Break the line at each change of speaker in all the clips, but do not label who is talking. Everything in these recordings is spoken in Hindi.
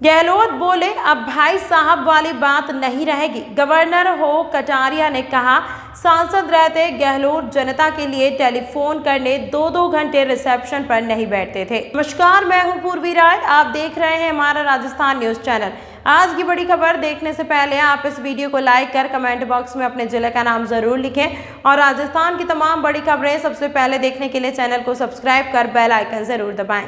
गहलोत बोले अब भाई साहब वाली बात नहीं रहेगी। गवर्नर हो कटारिया ने कहा, सांसद रहते गहलोत जनता के लिए टेलीफोन करने 2-2 घंटे रिसेप्शन पर नहीं बैठते थे। नमस्कार, मैं हूं पूर्वी राय, आप देख रहे हैं हमारा राजस्थान न्यूज चैनल। आज की बड़ी खबर देखने से पहले आप इस वीडियो को लाइक कर कमेंट बॉक्स में अपने जिले का नाम जरूर लिखें और राजस्थान की तमाम बड़ी खबरें सबसे पहले देखने के लिए चैनल को सब्सक्राइब कर बेल आइकन जरूर दबाएं।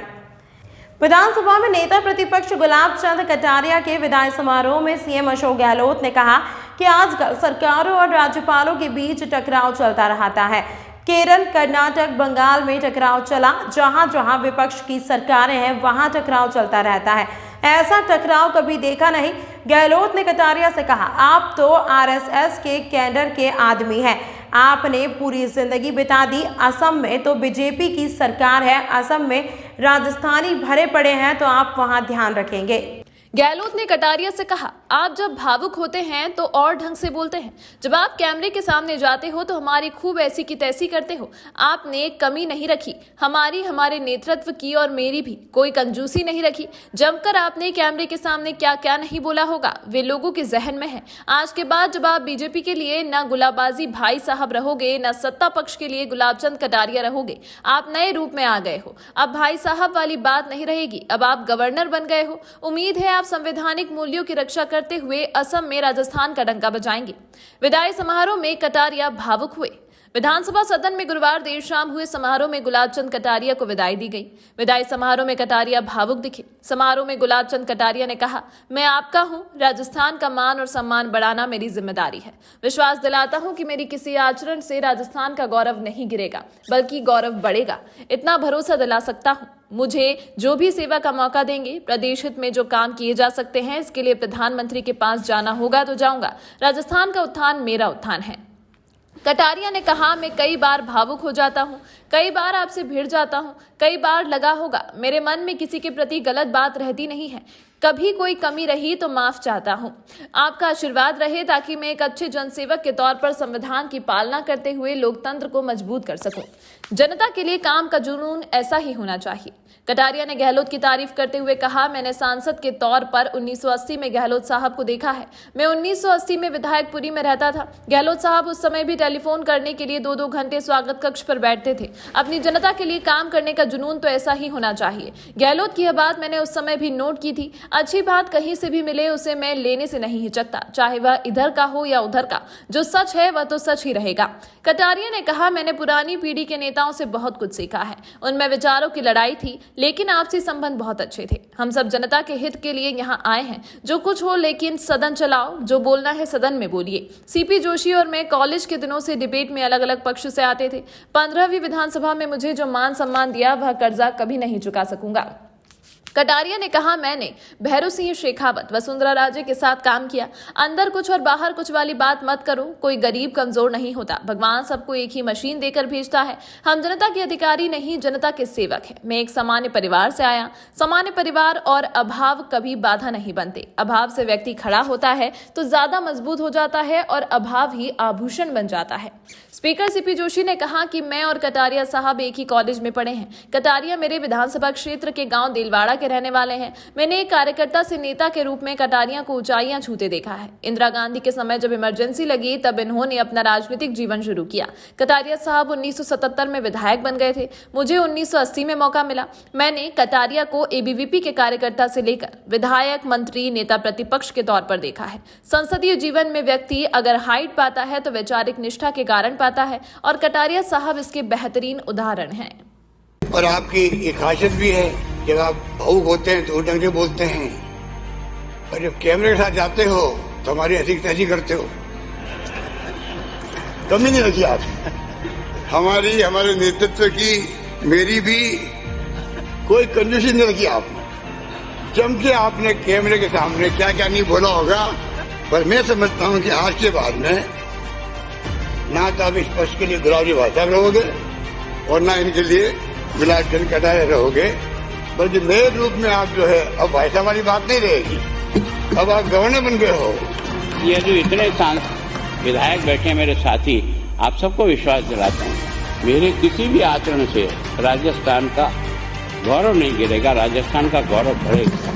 विधानसभा में नेता प्रतिपक्ष गुलाब चंद कटारिया के विदाई समारोह में सीएम अशोक गहलोत ने कहा कि आजकल सरकारों और राज्यपालों के बीच टकराव चलता रहता है। केरल, कर्नाटक, बंगाल में टकराव चला, जहां जहां विपक्ष की सरकारें हैं वहां टकराव चलता रहता है। ऐसा टकराव कभी देखा नहीं। गहलोत ने कटारिया से कहा, आप तो आरएसएस के कैडर के आदमी हैं, आपने पूरी जिंदगी बिता दी। असम में तो बीजेपी की सरकार है, असम में राजस्थानी भरे पड़े हैं, तो आप वहां ध्यान रखेंगे।
गहलोत ने कटारिया से कहा, आप जब भावुक होते हैं तो और ढंग से बोलते हैं। जब आप कैमरे के सामने जाते हो तो हमारी खूब ऐसी की तैसी करते हो। आपने कमी नहीं रखी, हमारे नेतृत्व की और मेरी भी कोई कंजूसी नहीं रखी। जमकर आपने कैमरे के सामने क्या क्या नहीं बोला होगा वे लोगों के जहन में है। आज के बाद जब आप बीजेपी के लिए न गुलाबाजी भाई साहब रहोगे, न सत्ता पक्ष के लिए गुलाब चंद कटारिया रहोगे। आप नए रूप में आ गए हो। अब भाई साहब वाली बात नहीं रहेगी। अब आप गवर्नर बन गए हो। उम्मीद है संवैधानिक मूल्यों की रक्षा करते हुए असम में राजस्थान का डंका बजाएंगे। विदाई समारोह में कटारिया भावुक हुए। विधानसभा सदन में गुरुवार देर शाम हुए समारोह में गुलाब चंद कटारिया को विदाई दी गई। विदाई समारोह में कटारिया भावुक दिखे। समारोह में गुलाब चंद कटारिया ने कहा, मैं आपका हूं, राजस्थान का मान और सम्मान बढ़ाना मेरी जिम्मेदारी है। विश्वास दिलाता हूं कि मेरी किसी आचरण से राजस्थान का गौरव नहीं गिरेगा, बल्कि गौरव बढ़ेगा। इतना भरोसा दिला सकता हूं। मुझे जो भी सेवा का मौका देंगे, प्रदेश हित में जो काम किए जा सकते हैं, इसके लिए प्रधानमंत्री के पास जाना होगा तो जाऊंगा। राजस्थान का उत्थान मेरा उत्थान है। कटारिया ने कहा, मैं कई बार भावुक हो जाता हूं, कई बार आपसे भिड़ जाता हूं, कई बार लगा होगा मेरे मन में किसी के प्रति गलत बात रहती नहीं है। कभी कोई कमी रही तो माफ चाहता हूं। आपका आशीर्वाद रहे ताकि मैं एक अच्छे जनसेवक के तौर पर संविधान की पालना करते हुए लोकतंत्र को मजबूत कर सकूं। जनता के लिए काम का जुनून ऐसा ही होना चाहिए। कटारिया ने गहलोत की तारीफ करते हुए कहा, मैंने सांसद के तौर पर 1980 में गहलोत साहब को देखा है। मैं 1980 में विधायकपुरी में रहता था। गहलोत साहब उस समय भी टेलीफोन करने के लिए 2-2 घंटे स्वागत कक्ष पर बैठते थे। अपनी जनता के लिए काम करने का जुनून तो ऐसा ही होना चाहिए। गहलोत की यह बात मैंने उस समय भी नोट की थी। अच्छी बात कहीं से भी मिले उसे मैं लेने से नहीं हिचकता, चाहे वह इधर का हो या उधर का। जो सच है वह तो सच ही रहेगा। कटारिया ने कहा, मैंने पुरानी पीढ़ी के नेताओं से बहुत कुछ सीखा है। उनमें विचारों की लड़ाई थी, लेकिन आपसी संबंध बहुत अच्छे थे। हम सब जनता के हित के लिए यहाँ आए हैं। जो कुछ हो लेकिन सदन चलाओ, जो बोलना है सदन में बोलिए। सीपी जोशी और मैं कॉलेज के दिनों से डिबेट में अलग अलग पक्ष से आते थे। 15वीं विधानसभा में मुझे जो मान सम्मान दिया वह कर्जा कभी नहीं चुका सकूंगा। कटारिया ने कहा, मैंने भैरू सिंह शेखावत, वसुंधरा राजे के साथ काम किया। अंदर कुछ और बाहर कुछ वाली बात मत करो। कोई गरीब कमजोर नहीं होता। भगवान सबको एक ही मशीन देकर भेजता है। हम जनता के अधिकारी नहीं, जनता के सेवक हैं। मैं एक सामान्य परिवार से आया। सामान्य परिवार और अभाव कभी बाधा नहीं बनते। अभाव से व्यक्ति खड़ा होता है तो ज्यादा मजबूत हो जाता है और अभाव ही आभूषण बन जाता है। स्पीकर सीपी जोशी ने कहा कि मैं और कटारिया साहब एक ही कॉलेज में पढ़े हैं। कटारिया मेरे विधानसभा क्षेत्र के गांव देलवाड़ा के रहने वाले हैं। मैंने एक कार्यकर्ता से नेता के रूप में कटारिया को ऊंचाइयां छूते देखा है। इंदिरा गांधी के समय जब इमरजेंसी लगी तब इन्होंने अपना राजनीतिक जीवन शुरू किया। कटारिया साहब 1977 में विधायक बन गए थे। मुझे 1980 में मौका मिला। मैंने कटारिया को एबीवीपी के कार्यकर्ता से लेकर विधायक, मंत्री, नेता प्रतिपक्ष के तौर पर देखा है। संसदीय जीवन में व्यक्ति अगर हाइट पाता है तो वैचारिक निष्ठा के कारण पाता है और कटारिया साहब इसके बेहतरीन उदाहरण हैं।
और आपकी एक खासियत भी है, जब आप भावुक होते हैं तो ढंग से बोलते हैं, और जब कैमरे के साथ जाते हो तो हमारी हंसी तैसी करते हो। कमी नहीं रखी आप हमारे नेतृत्व की, मेरी भी कोई कंजूसी नहीं रखी आपने। जम के आपने कैमरे के सामने क्या क्या नहीं बोला होगा, पर मैं समझता हूं कि आज के बाद में ना तो आप इस पक्ष के लिए गुलाबी भाषा रहोगे और ना इनके लिए गुलाब चंद कटारिया रहोगे, बल्कि नए रूप में आप जो है अब भाषा वाली बात नहीं रहेगी। अब आप गवर्नर बन गए हो।
ये जो इतने विधायक बैठे मेरे साथी, आप सबको विश्वास दिलाता हूँ, मेरे किसी भी आचरण से राजस्थान का गौरव नहीं गिरेगा, राजस्थान का गौरव बढ़ेगा।